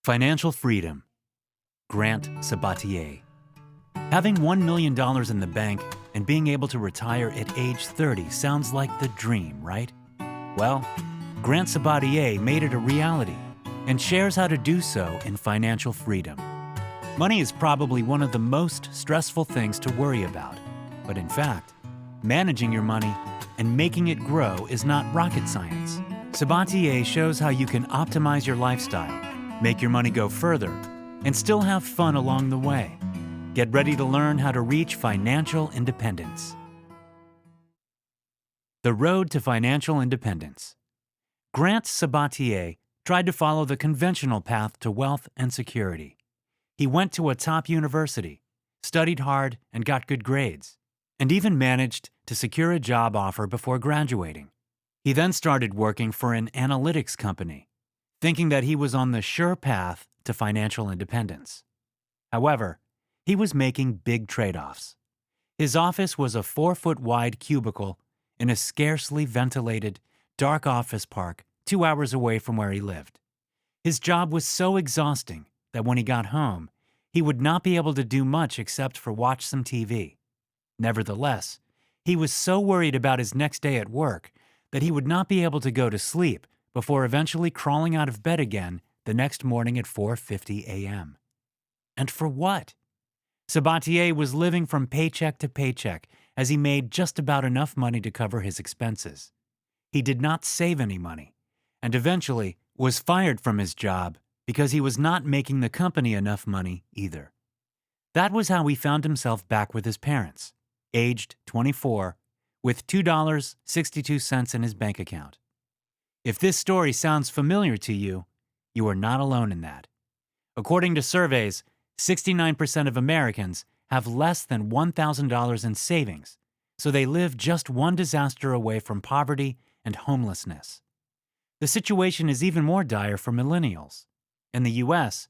Financial freedom. Grant Sabatier. Having $1 million in the bank and being able to retire at age 30 sounds like the dream, right? Well, Grant Sabatier made it a reality and shares how to do so in Financial Freedom. Money is probably one of the most stressful things to worry about, but in fact, managing your money and making it grow is not rocket science. Sabatier shows how you can optimize your lifestyle, make your money go further, and still have fun along the way. Get ready to learn how to reach financial independence. The road to financial independence. Grant Sabatier tried to follow the conventional path to wealth and security. He went to a top university, studied hard, and got good grades, and even managed to secure a job offer before graduating. He then started working for an analytics company, thinking that he was on the sure path to financial independence. However, he was making big trade-offs. His office was a 4-foot-wide cubicle in a scarcely ventilated, dark office park 2 hours away from where he lived. His job was so exhausting that when he got home, he would not be able to do much except for watch some TV. Nevertheless, he was so worried about his next day at work that he would not be able to go to sleep before eventually crawling out of bed again the next morning at 4:50 a.m. And for what? Sabatier was living from paycheck to paycheck as he made just about enough money to cover his expenses. He did not save any money, and eventually was fired from his job because he was not making the company enough money either. That was how he found himself back with his parents, aged 24, with $2.62 in his bank account. If this story sounds familiar to you, you are not alone in that. According to surveys, 69% of Americans have less than $1,000 in savings, so they live just one disaster away from poverty and homelessness. The situation is even more dire for millennials. In the U.S.,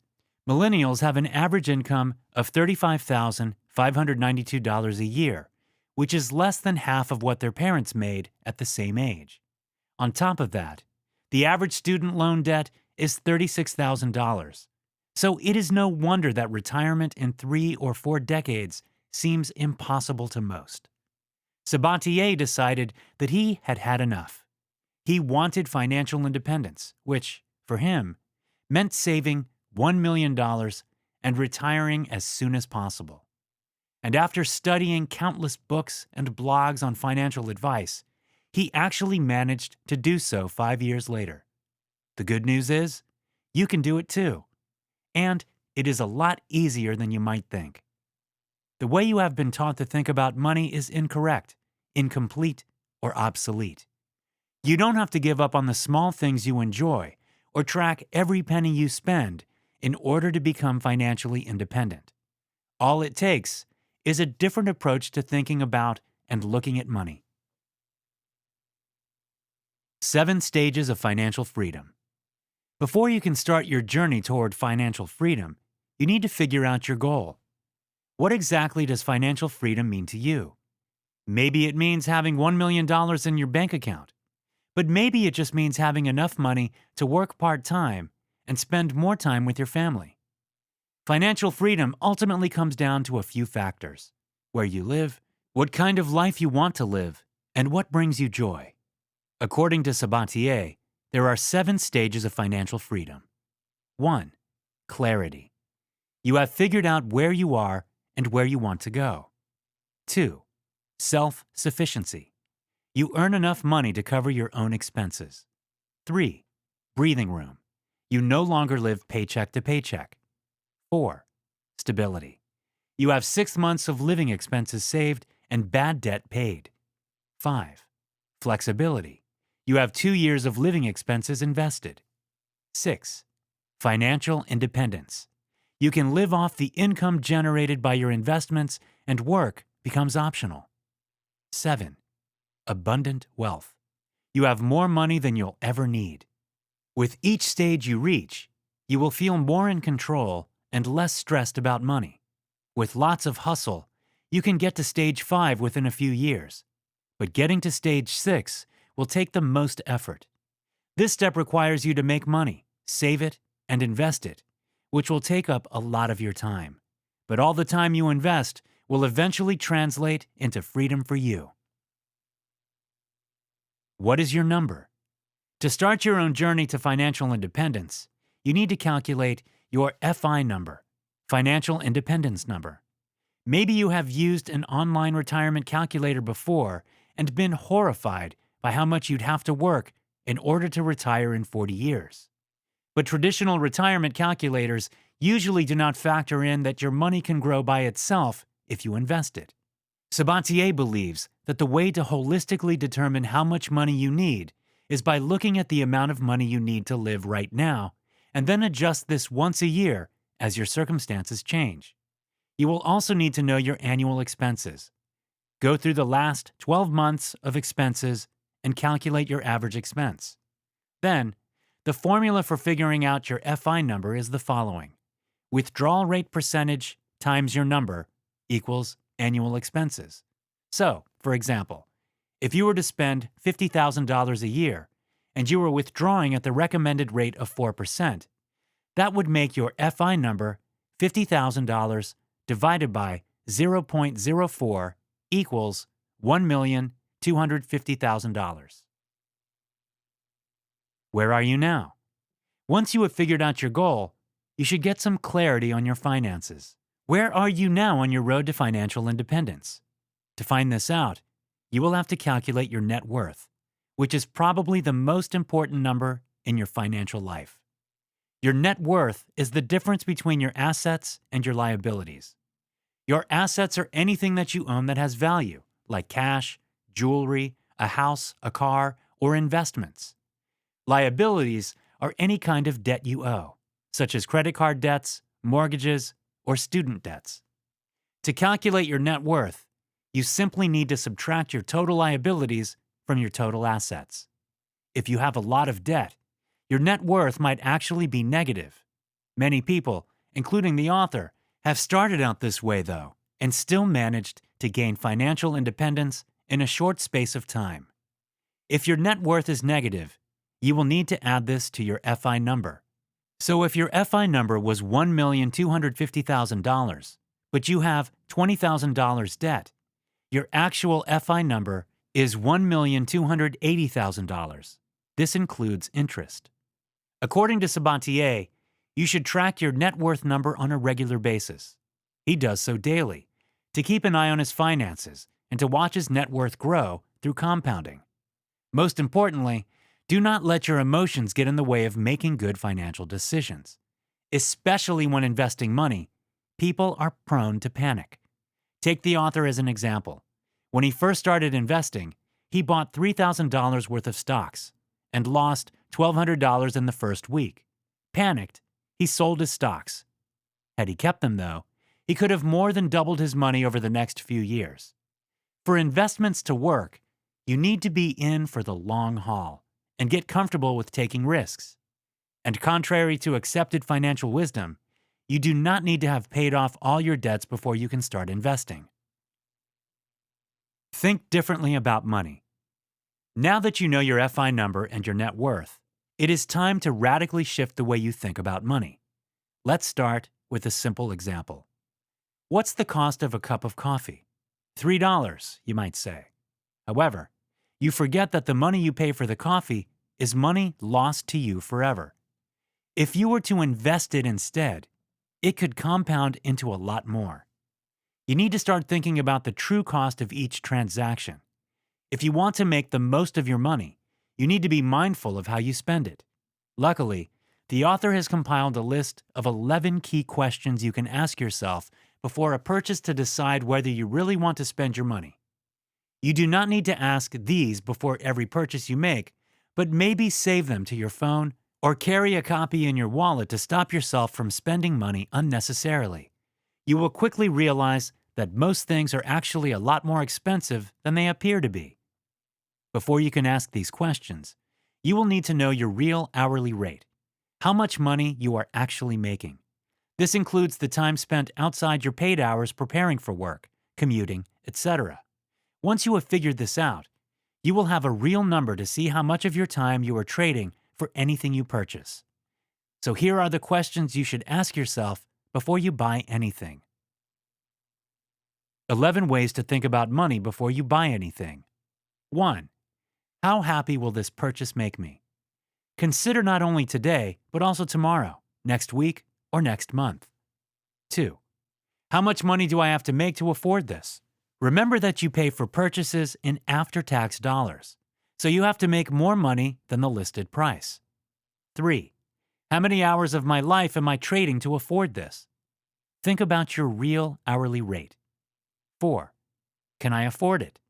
millennials have an average income of $35,592 a year, which is less than half of what their parents made at the same age. On top of that, the average student loan debt is $36,000. So it is no wonder that retirement in 3 or 4 decades seems impossible to most. Sabatier decided that he had had enough. He wanted financial independence, which, for him, meant saving $1 million and retiring as soon as possible. And after studying countless books and blogs on financial advice, he actually managed to do so 5 years later. The good news is, you can do it too. And it is a lot easier than you might think. The way you have been taught to think about money is incorrect, incomplete, or obsolete. You don't have to give up on the small things you enjoy or track every penny you spend in order to become financially independent. All it takes is a different approach to thinking about and looking at money. 7 stages of financial freedom. Before you can start your journey toward financial freedom, you need to figure out your goal. What exactly does financial freedom mean to you? Maybe it means having $1 million in your bank account, but maybe it just means having enough money to work part-time and spend more time with your family. Financial freedom ultimately comes down to a few factors: where you live, what kind of life you want to live, and what brings you joy. According to Sabatier, there are 7 stages of financial freedom. 1. Clarity. You have figured out where you are and where you want to go. 2. Self-sufficiency. You earn enough money to cover your own expenses. 3. Breathing room. You no longer live paycheck to paycheck. 4. Stability. You have 6 months of living expenses saved and bad debt paid. 5. Flexibility. You have 2 years of living expenses invested. 6. Financial independence. You can live off the income generated by your investments and work becomes optional. 7. Abundant wealth. You have more money than you'll ever need. With each stage you reach, you will feel more in control and less stressed about money. With lots of hustle, you can get to stage 5 within a few years, but getting to stage 6 will take the most effort. This step requires you to make money, save it, and invest it, which will take up a lot of your time. But all the time you invest will eventually translate into freedom for you. What is your number? To start your own journey to financial independence, you need to calculate your FI number, financial independence number. Maybe you have used an online retirement calculator before and been horrified by how much you'd have to work in order to retire in 40 years. But traditional retirement calculators usually do not factor in that your money can grow by itself if you invest it. Sabatier believes that the way to holistically determine how much money you need is by looking at the amount of money you need to live right now and then adjust this once a year as your circumstances change. You will also need to know your annual expenses. Go through the last 12 months of expenses and calculate your average expense. Then, the formula for figuring out your FI number is the following. Withdrawal rate percentage times your number equals annual expenses. So, for example, if you were to spend $50,000 a year and you were withdrawing at the recommended rate of 4%, that would make your FI number $50,000 divided by 0.04 equals $1,250,000. Where are you now? Once you have figured out your goal, you should get some clarity on your finances. Where are you now on your road to financial independence? To find this out, you will have to calculate your net worth, which is probably the most important number in your financial life. Your net worth is the difference between your assets and your liabilities. Your assets are anything that you own that has value, like cash, jewelry, a house, a car, or investments. Liabilities are any kind of debt you owe, such as credit card debts, mortgages, or student debts. To calculate your net worth, you simply need to subtract your total liabilities from your total assets. If you have a lot of debt, your net worth might actually be negative. Many people, including the author, have started out this way, though, and still managed to gain financial independence in a short space of time. If your net worth is negative, you will need to add this to your FI number. So if your FI number was $1,250,000, but you have $20,000 debt, your actual FI number is $1,280,000. This includes interest. According to Sabatier, you should track your net worth number on a regular basis. He does so daily, to keep an eye on his finances and to watch his net worth grow through compounding. Most importantly, do not let your emotions get in the way of making good financial decisions. Especially when investing money, people are prone to panic. Take the author as an example. When he first started investing, he bought $3,000 worth of stocks and lost $1,200 in the first week. Panicked, he sold his stocks. Had he kept them, though, he could have more than doubled his money over the next few years. For investments to work, you need to be in for the long haul and get comfortable with taking risks. And contrary to accepted financial wisdom, you do not need to have paid off all your debts before you can start investing. Think differently about money. Now that you know your FI number and your net worth, it is time to radically shift the way you think about money. Let's start with a simple example. What's the cost of a cup of coffee? $3, you might say. However, you forget that the money you pay for the coffee is money lost to you forever. If you were to invest it instead, it could compound into a lot more. You need to start thinking about the true cost of each transaction. If you want to make the most of your money, you need to be mindful of how you spend it. Luckily, the author has compiled a list of 11 key questions you can ask yourself before a purchase to decide whether you really want to spend your money. You do not need to ask these before every purchase you make, but maybe save them to your phone or carry a copy in your wallet to stop yourself from spending money unnecessarily. You will quickly realize that most things are actually a lot more expensive than they appear to be. Before you can ask these questions, you will need to know your real hourly rate, how much money you are actually making. This includes the time spent outside your paid hours preparing for work, commuting, etc. Once you have figured this out, you will have a real number to see how much of your time you are trading for anything you purchase. So here are the questions you should ask yourself before you buy anything. 11 ways to think about money before you buy anything. 1. How happy will this purchase make me? Consider not only today, but also tomorrow, next week, or next month. 2. How much money do I have to make to afford this? Remember that you pay for purchases in after-tax dollars, so you have to make more money than the listed price. 3. How many hours of my life am I trading to afford this? Think about your real hourly rate. 4. Can I afford it?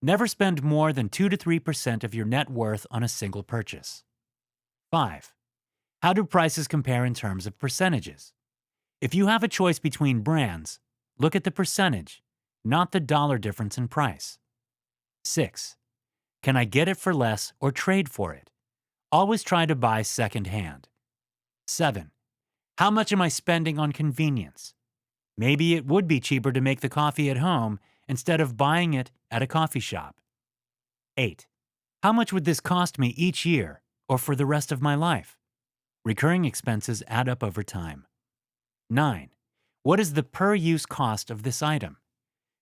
Never spend more than 2 to 3% of your net worth on a single purchase. 5. How do prices compare in terms of percentages? If you have a choice between brands, look at the percentage, not the dollar difference in price. 6. Can I get it for less or trade for it? Always try to buy second-hand. 7. How much am I spending on convenience? Maybe it would be cheaper to make the coffee at home instead of buying it at a coffee shop. 8. How much would this cost me each year or for the rest of my life? Recurring expenses add up over time. 9. What is the per-use cost of this item?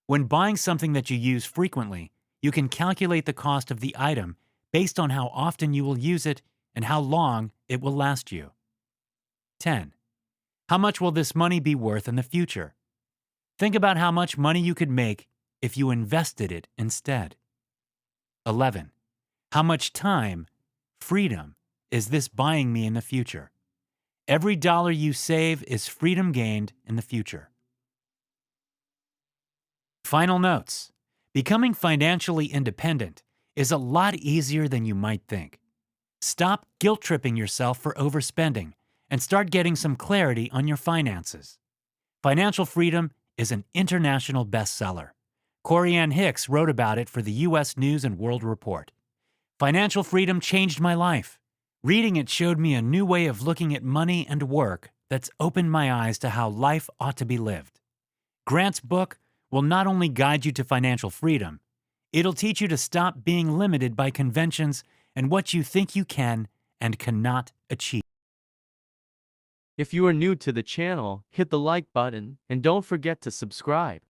When buying something that you use frequently, you can calculate the cost of the item based on how often you will use it and how long it will last you. 10. How much will this money be worth in the future? Think about how much money you could make if you invested it instead. 11. How much time, freedom, is this buying me in the future? Every dollar you save is freedom gained in the future. Final notes. Becoming financially independent is a lot easier than you might think. Stop guilt-tripping yourself for overspending and start getting some clarity on your finances. Financial Freedom is an international bestseller. Corianne Hicks wrote about it for the U.S. News and World Report. Financial Freedom changed my life. Reading it showed me a new way of looking at money and work that's opened my eyes to how life ought to be lived. Grant's book will not only guide you to financial freedom, it'll teach you to stop being limited by conventions and what you think you can and cannot achieve. If you are new to the channel, hit the like button and don't forget to subscribe.